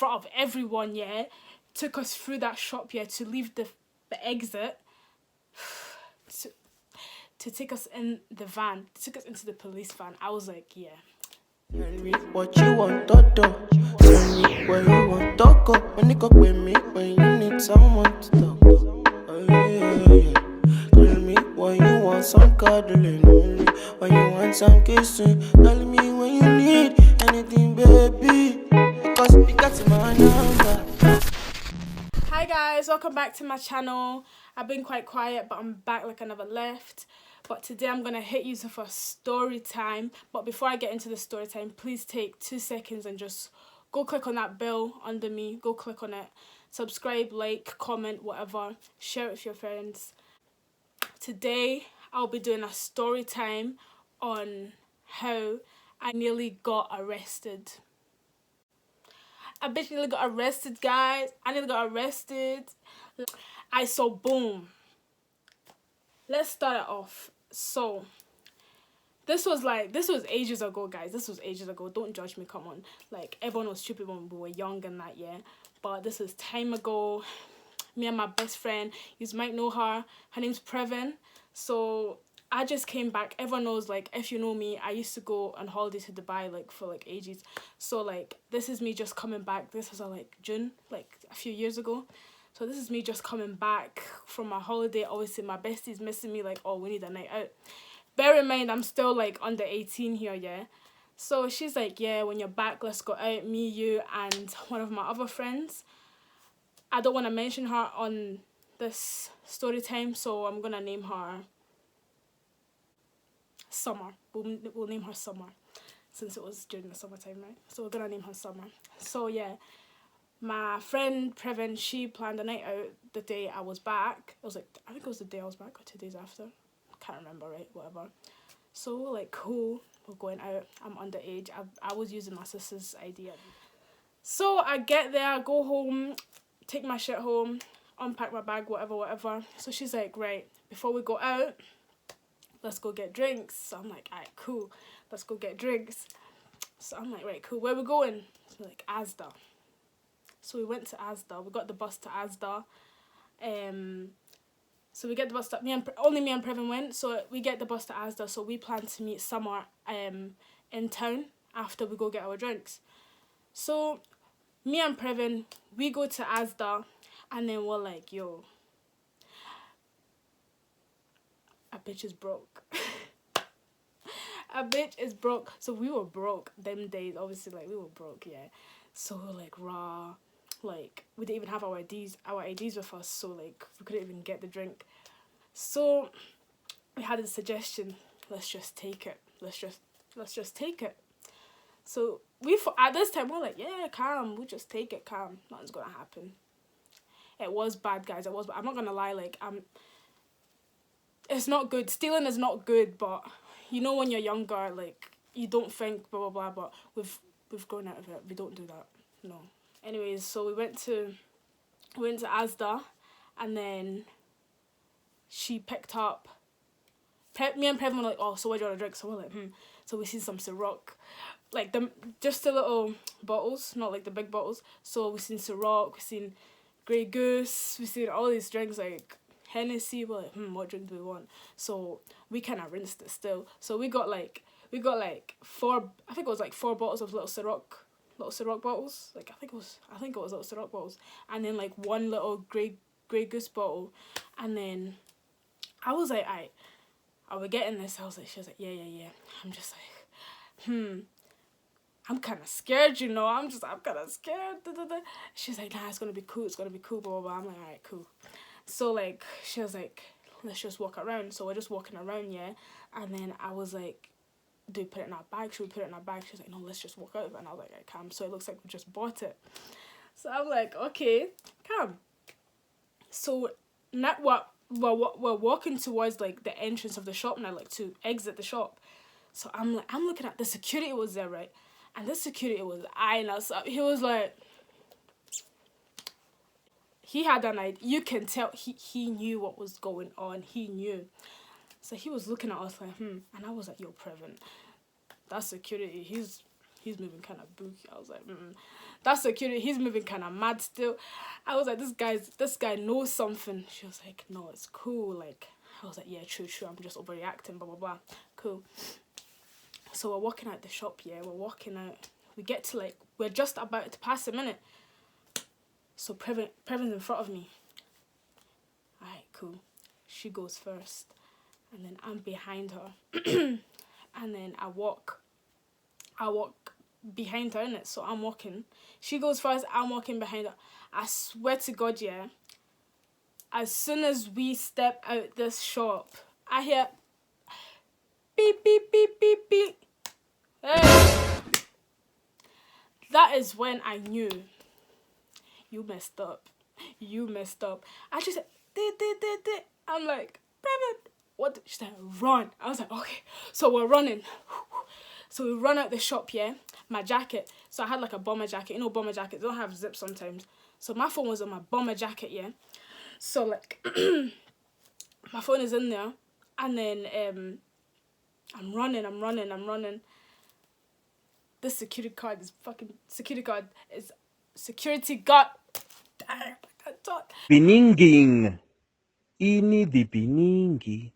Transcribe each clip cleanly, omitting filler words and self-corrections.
front of everyone, yeah. Took us through that shop, yeah, to leave the exit. To take us in the van, took us into the police van. I was like, yeah. Tell me what you want, Toto. Tell me what you want, Toko. When you go with me, when you need someone to talk to. Oh, yeah. Tell me what you want, some cuddling. When you want some kissing. Tell me when you need anything, baby. Because you got my number. Hi guys, welcome back to my channel. I've been quite quiet, but I'm back like I never left. But today I'm going to hit you for story time. But before I get into the story time, please take 2 seconds and just go click on that bell under me. Go click on it. Subscribe, like, comment, whatever. Share it with your friends. Today I'll be doing a story time on how I nearly got arrested. I bitch nearly got arrested, guys. I nearly got arrested. So boom. Let's start it off. So this was ages ago, guys. This was ages ago. Don't judge me, come on. Like, everyone was stupid when we were young and that, yeah. But this was time ago. Me and my best friend, you might know her. Her name's Previn. So I just came back. Everyone knows, like, if you know me, I used to go on holiday to Dubai, like, for, like, ages. So, like, this is me just coming back. This was, like, June, like, a few years ago. So this is me just coming back from my holiday. Obviously, my bestie's missing me, like, oh, we need a night out. Bear in mind, I'm still, like, under 18 here, yeah? So she's like, yeah, when you're back, let's go out, me, you, and one of my other friends. I don't want to mention her on this story time, so I'm going to name her Summer. We'll name her Summer, since it was during the summertime, right? So we're going to name her Summer. So, yeah. My friend Previn, she planned a night out the day I was back. It was like, I think it was the day I was back or 2 days after. Can't remember, right? Whatever. So we're like, cool, we're going out. I'm underage. I was using my sister's ID. So I get there, I go home, take my shit home, unpack my bag, whatever. So she's like, right, before we go out, let's go get drinks. So I'm like, alright, cool, let's go get drinks. So I'm like, right, cool, where we going? So like, Asda. So we went to Asda. We got the bus to Asda. So we get the bus to... Only me and Previn went. So we get the bus to Asda. So we plan to meet Summer in town after we go get our drinks. So me and Previn, we go to Asda. And then we're like, yo, a bitch is broke. A bitch is broke. So we were broke them days. Obviously, like, we were broke, yeah. So we were like, raw. Like, we didn't even have our IDs with us, so, like, we couldn't even get the drink. So we had a suggestion, let's just take it. Let's just take it. So at this time, we're like, yeah, calm, we'll just take it, calm. Nothing's gonna happen. It was bad, guys, it was bad. I'm not gonna lie, like, it's not good. Stealing is not good, but, you know, when you're younger, like, you don't think, blah, blah, blah, but we've grown out of it. We don't do that, no. Anyways, so we went to Asda, and then she picked up... me and Previn were like, oh, so what do you want to drink? So we're like, So we seen some Ciroc. Like, just the little bottles, not like the big bottles. So we seen Ciroc, we seen Grey Goose, we seen all these drinks, like Hennessy. We're like, what drink do we want? So we kind of rinsed it still. So we got like 4, I think it was like 4 bottles of little Ciroc bottles. Like, I think it was little Ciroc bottles. And then, like, 1 little Grey Goose bottle. And then I was like, are we getting this? She was like, yeah. I'm just like, I'm kind of scared, you know. I'm kind of scared. She's like, nah, it's going to be cool, blah, blah, blah. I'm like, alright, cool. So, like, she was like, let's just walk around. So we're just walking around, yeah. And then I was like, do we put it in our bag? Should we put it in our bag? She's like, no, let's just walk out of it. And I was like, right, calm. So it looks like we just bought it. So I'm like, okay, calm. So now we're walking towards, like, the entrance of the shop now, like, to exit the shop. So I'm looking at the security was there, right? And the security was eyeing us up. He was like, he had an idea. You can tell he knew what was going on. He knew. So he was looking at us like, And I was like, yo, Previn, that security, he's moving kind of booky. I was like, That security, he's moving kind of mad still. I was like, this guy knows something. She was like, no, it's cool. Like, I was like, yeah, true. I'm just overreacting, blah, blah, blah. Cool. So we're walking out the shop, yeah. We're walking out. We get to, like, we're just about to pass a minute. So Previn's in front of me. Alright, cool. She goes first. And then I'm behind her. And then I walk behind her, innit? So I'm walking. She goes first, I'm walking behind her. I swear to God, yeah. As soon as we step out this shop, I hear beep, beep, beep, beep, beep. Hey. That is when I knew you messed up. You messed up. I just said, did. I'm like, Brevin, what? She said, run. I was like, okay. So we're running. So we run out the shop, yeah. My jacket. So I had like a bomber jacket. You know, bomber jackets don't have zips sometimes. So my phone was on my bomber jacket, yeah. So like, my phone is in there. And then I'm running. This security guard is security guard. Damn, I can't talk. Pininging. Ini di piningi.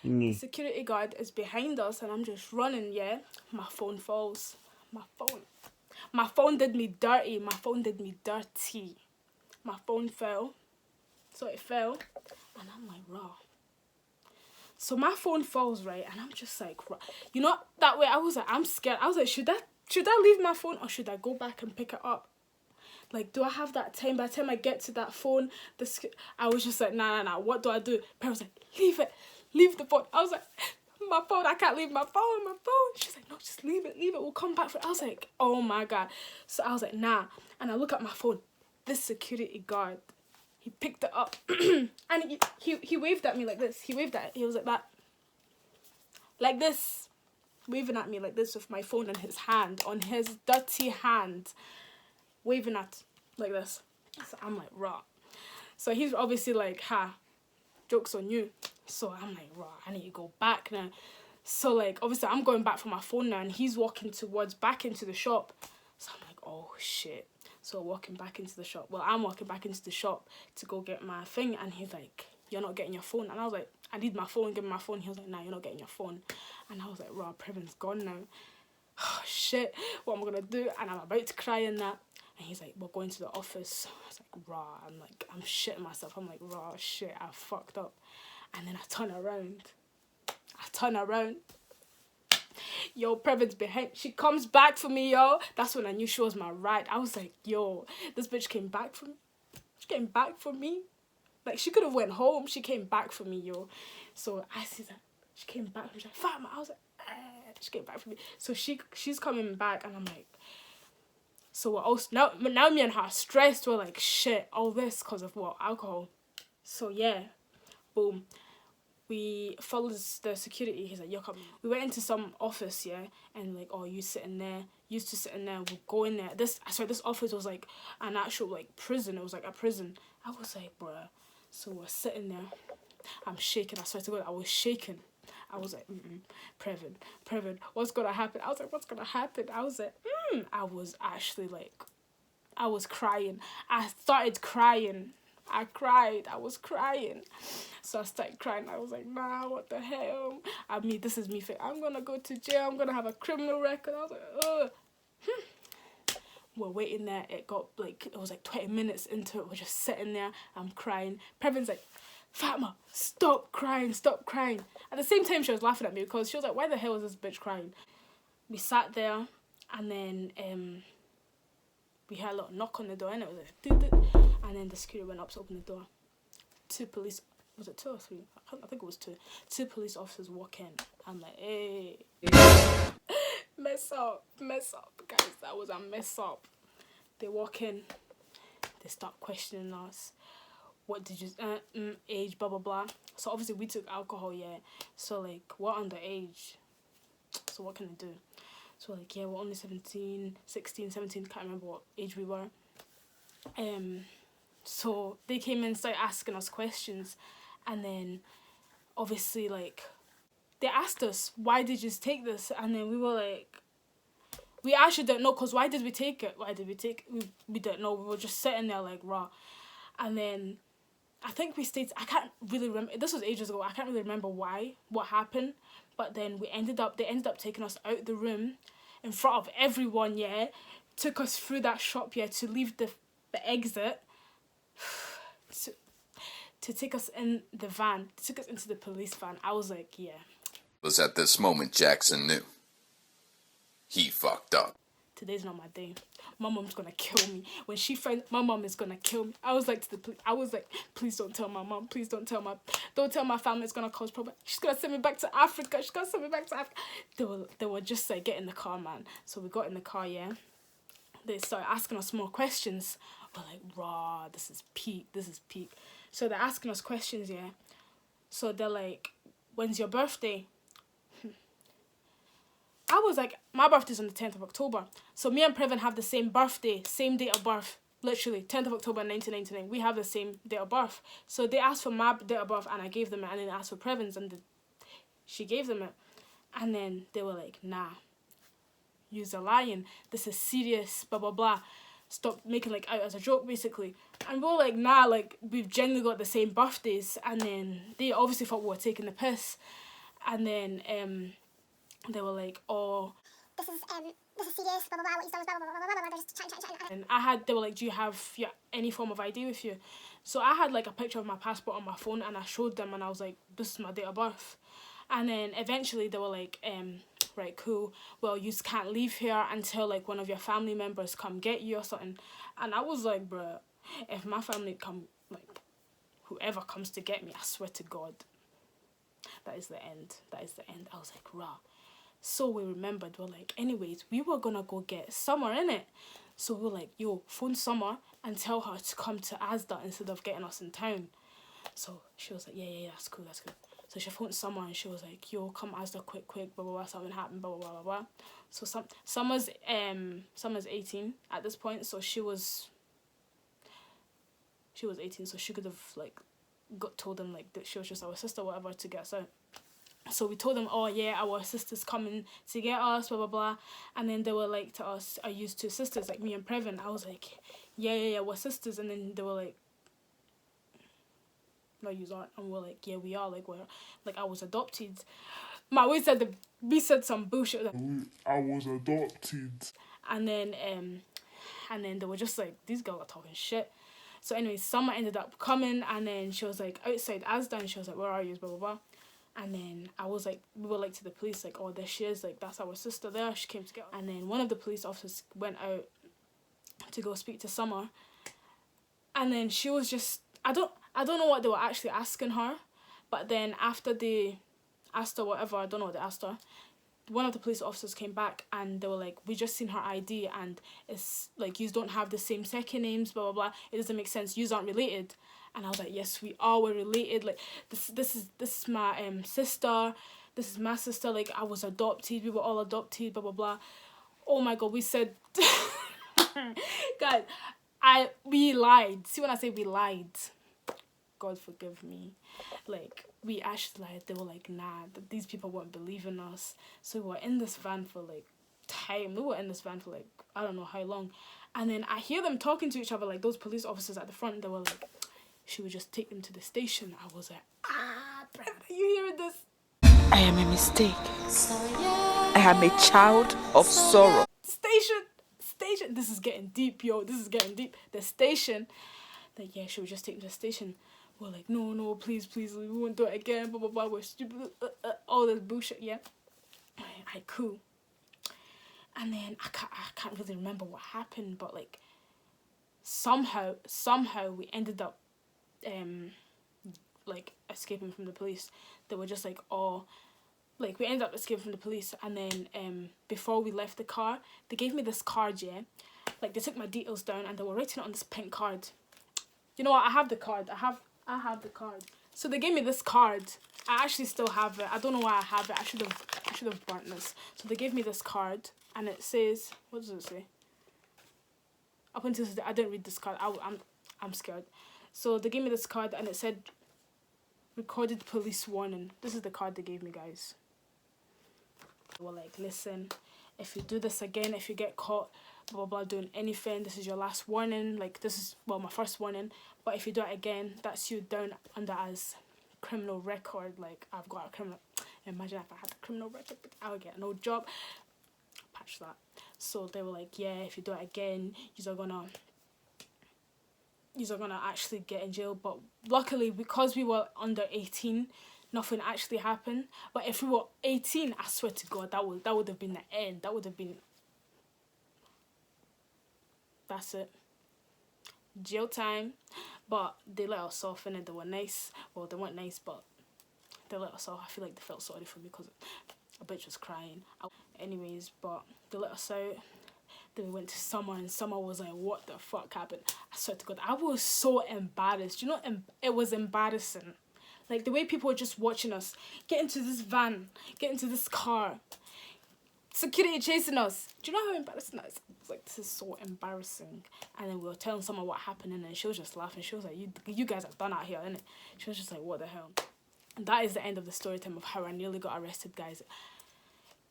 The security guard is behind us and I'm just running, yeah. My phone falls. My phone did me dirty. My phone fell. So it fell. And I'm like, raw. So my phone falls, right? And I'm just like, raw. You know, that way I was like, I'm scared. I was like, should I leave my phone or should I go back and pick it up? Like, do I have that time? By the time I get to that phone, I was just like, nah. What do I do? Parents was like, leave it. Leave the phone. I was like, my phone. I can't leave my phone. She's like, no, just leave it. We'll come back for it. I was like, oh my God. So I was like, nah. And I look at my phone. This security guard, he picked it up. And he waved at me like this. He was like that. Like this. Waving at me like this with my phone in his hand. On his dirty hand. Waving at like this. So I'm like, raw. So he's obviously like, joke's on you. So I'm like, raw, I need to go back now. So like, obviously I'm going back for my phone now and he's walking back into the shop. So I'm like, oh shit. So walking back into the shop. Well, I'm walking back into the shop to go get my thing and he's like, you're not getting your phone. And I was like, I need my phone, give me my phone. He was like, nah, you're not getting your phone. And I was like, raw, Previn's gone now. Oh shit, what am I gonna do? And I'm about to cry in that. And he's like, we're going to the office. I was like, raw. I'm shitting myself. I'm like, raw, shit, I fucked up. And then I turn around. Yo, Previn's behind. She comes back for me, yo. That's when I knew she was my ride. I was like, yo, this bitch came back for me. She came back for me. Like, she could have went home. She came back for me, yo. So I see that. She came back. She's like, Fatima. I was like, she came back for me. So she's coming back and I'm like, so we're also, now me and her are stressed. We're like, shit, all this because of what? Alcohol. So yeah, boom. We followed the security. He's like, yo, come. We went into some office, yeah, and like, oh, you sitting there. Used to sitting there. We'll go in there. This office was like an actual like prison. It was like a prison. I was like, bruh. So we're sitting there. I'm shaking. I swear to God, I was shaking. I was like, Previn, what's gonna happen? I was like, what's gonna happen? I was like, I was actually like, I was crying. I started crying. I cried. I was crying. So I started crying. I was like, nah, what the hell? I mean, this is me thinking, I'm gonna go to jail. I'm gonna have a criminal record. I was like, ugh. We're waiting there. It was like 20 minutes into it. We're just sitting there. I'm crying. Previn's like, Fatma, stop crying. At the same time, she was laughing at me because she was like, why the hell is this bitch crying? We sat there and then we had a little knock on the door and it was like, and then the security went up to open the door. Was it 2 or 3? I think it was 2. 2 police officers walk in. I'm like, hey. Mess up, guys. That was a mess up. They walk in. They start questioning us. What did you, age, blah, blah, blah. So obviously we took alcohol, yeah. So like, we're underage. So what can I do? So like, yeah, we're only 17, 16, 17, can't remember what age we were. So they came in and started asking us questions. And then obviously like, they asked us, why did you take this? And then we were like, We actually don't know, because why did we take it? We don't know. We were just sitting there like raw. And then I think we stayed, I can't really remember, this was ages ago, I can't really remember what happened. But then they ended up taking us out the room in front of everyone, yeah. Took us through that shop, yeah, to leave the exit. To take us in the van, took us into the police van. I was like, yeah. It was at this moment Jackson knew. He fucked up. Today's not my day. My mom's gonna kill me. When she finds, my mom is gonna kill me. I was like to the police, I was like, please don't tell my mom. Please don't tell my family. It's gonna cause problem. She's gonna send me back to Africa. They were just like, get in the car, man. So we got in the car, yeah. They started asking us more questions. We're like, raw, this is peak. So they're asking us questions, yeah. So they're like, when's your birthday? I was like, my birthday's on the 10th of October. So me and Previn have the same birthday, same date of birth. Literally, 10th of October 1999. We have the same date of birth. So they asked for my date of birth and I gave them it. And then they asked for Previn's and she gave them it. And then they were like, nah, you're lying. This is serious, blah, blah, blah. Stop making like out as a joke, basically. And we were like, nah, like, we've generally got the same birthdays. And then they obviously thought we were taking the piss. And then they were like, oh, this is serious, blah, blah, blah, what you've done, blah, blah, blah, blah, blah, just chatting. And they were like, do you have any form of ID with you? So I had like a picture of my passport on my phone and I showed them and I was like, this is my date of birth. And then eventually they were like, right, cool, well, you can't leave here until like one of your family members come get you or something. And I was like, bruh, if my family come, like, whoever comes to get me, I swear to God, that is the end. I was like, rah. So we remembered, we're like, anyways, we were gonna go get Summer, innit? So we were like, yo, phone Summer and tell her to come to Asda instead of getting us in town. So she was like, yeah, that's cool. So she phoned Summer and she was like, yo, come Asda quick, blah, blah, blah, something happened, blah, blah, blah, blah. So Summer's 18 at this point, so she was 18, so she could have like told them like that she was just our sister, whatever, to get us out. So we told them, oh yeah, our sister's coming to get us, blah, blah, blah. And then they were like to us, are you two sisters, like me and Previn? I was like, yeah, we're sisters. And then they were like, no, you aren't. And we're like, yeah, we are. Like, we're like, I was adopted. We said some bullshit. Like, I was adopted. And then they were just like, these girls are talking shit. So anyway, Summer ended up coming and then she was like outside Asda and she was like, where are you, blah, blah, blah. And then I was like, we were like to the police, like, oh, there she is, like, that's our sister there, she came to get her. And then one of the police officers went out to go speak to Summer. And then she was just, I don't know what they were actually asking her, but then after they asked her whatever, I don't know what they asked her, one of the police officers came back and they were like, we just seen her ID and it's like, you don't have the same second names, blah, blah, blah, it doesn't make sense, you aren't related. And I was like, yes, we are, we're related, like, this is my sister, this is my sister, like, I was adopted, we were all adopted, blah, blah, blah. Oh my God, we said, guys, we lied. See, when I say we lied, God forgive me, like, we actually lied. They were like, nah, these people won't believe in us. So we were in this van for like time. We were in this van for like, I don't know how long. And then I hear them talking to each other, like those police officers at the front. They were like, she would just take them to the station. I was like, Brenda, are you hearing this? I am a mistake. I am a child of sorrow. Station. This is getting deep, yo. This is getting deep. The station. Like, yeah, she would just take them to the station. We're like, no, please, we won't do it again, blah, blah, blah, we're stupid, all this bullshit, yeah. I cool. And then I can't really remember what happened, but like, somehow we ended up, like, escaping from the police. They were just like, oh, like, we ended up escaping from the police, and then, before we left the car, they gave me this card, yeah. Like, they took my details down, and they were writing it on this pink card. You know what, I have the card, I have the card. So they gave me this card. I actually still have it. I don't know why I have it. I should have burnt this. So they gave me this card and it says, what does it say? Up until today, I didn't read this card. I'm scared. So they gave me this card and it said recorded police warning. This is the card they gave me, guys. They were like, listen, if you do this again, if you get caught, blah, blah, blah, doing anything, this is your last warning. Like, this is, well, my first warning. But if you do it again, that's you down under as criminal record. Like, I've got a criminal, imagine if I had a criminal record, I would get no job. Patch that. So they were like, yeah, if you do it again, you're gonna actually get in jail. But luckily, because we were under 18, nothing actually happened. But if we were 18, I swear to God, that would have been the end. That would have been, that's it, jail time. But they let us off, and they were nice. Well, they weren't nice, but they let us off. I feel like they felt sorry for me because a bitch was crying. Anyways, but they let us out. Then we went to Summer, and Summer was like, what the fuck happened? I swear to God, I was so embarrassed. You know, it was embarrassing. Like, the way people were just watching us get into this van, get into this car, security chasing us. Do you know how embarrassing that is? It's like, this is so embarrassing. And then we were telling Summer what happened, and then she was just laughing. She was like, you guys are done out here, innit? She was just like, what the hell? And that is the end of the story time of how I nearly got arrested, guys.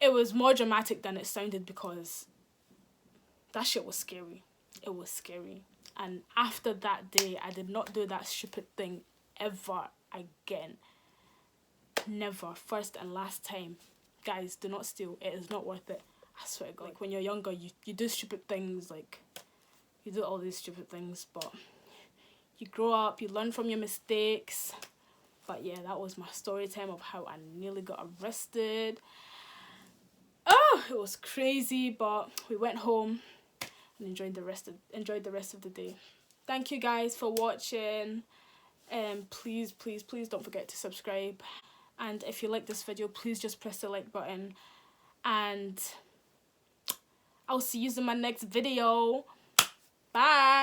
It was more dramatic than it sounded because that shit was scary. It was scary. And after that day, I did not do that stupid thing ever again. Never. First and last time. Guys, do not steal. It is not worth it. I swear to God. Like, when you're younger, you do stupid things. Like, you do all these stupid things. But you grow up. You learn from your mistakes. But yeah, that was my story time of how I nearly got arrested. Oh, it was crazy. But we went home and enjoyed the rest of the day. Thank you guys for watching. Please don't forget to subscribe. And if you like this video, please just press the like button. And I'll see you in my next video. Bye.